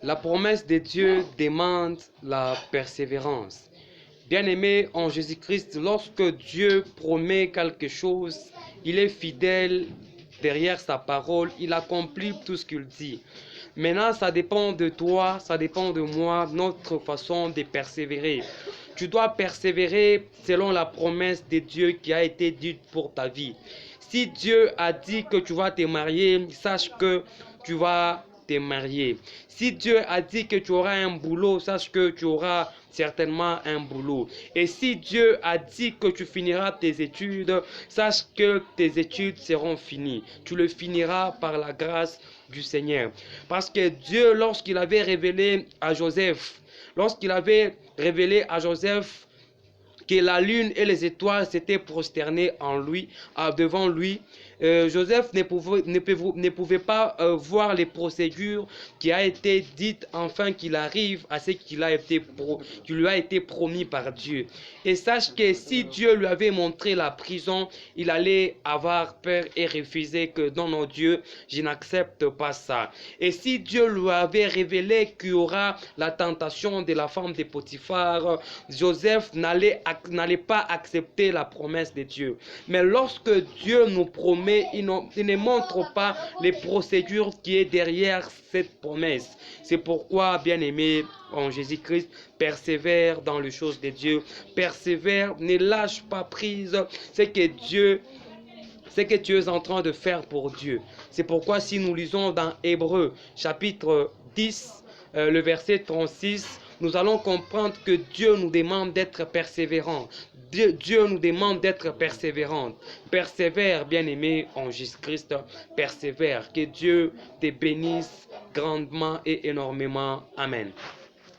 La promesse de Dieu demande la persévérance. Bien-aimé en Jésus-Christ, lorsque Dieu promet quelque chose, il est fidèle derrière sa parole, il accomplit tout ce qu'il dit. Maintenant, ça dépend de toi, ça dépend de moi, notre façon de persévérer. Tu dois persévérer selon la promesse de Dieu qui a été dite pour ta vie. Si Dieu a dit que tu vas te marier, sache que tu vas te marier. Si Dieu a dit que tu auras un boulot, sache que tu auras certainement un boulot. Et si Dieu a dit que tu finiras tes études, sache que tes études seront finies. Tu le finiras par la grâce du Seigneur. Parce que Dieu, lorsqu'il avait révélé à Joseph que la lune et les étoiles s'étaient prosternées devant lui, Joseph ne pouvait pas voir les procédures qui a été dites afin qu'il arrive à ce qui lui a été promis par Dieu. Et sache que si Dieu lui avait montré la prison, il allait avoir peur et refuser que non, non, Dieu, je n'accepte pas ça. Et si Dieu lui avait révélé qu'il y aura la tentation de la femme de Potiphar, Joseph n'allait pas accepter la promesse de Dieu. Mais lorsque Dieu nous promet, il ne montre pas les procédures qui est derrière cette promesse. C'est pourquoi, bien-aimé en Jésus-Christ, persévère dans les choses de Dieu, persévère, ne lâche pas prise, c'est que Dieu es en train de faire pour Dieu. C'est pourquoi si nous lisons dans Hébreux chapitre 10, le verset 36, nous allons comprendre que Dieu nous demande d'être persévérants. Dieu nous demande d'être persévérants. Persévère, bien-aimé en Jésus-Christ, persévère. Que Dieu te bénisse grandement et énormément. Amen.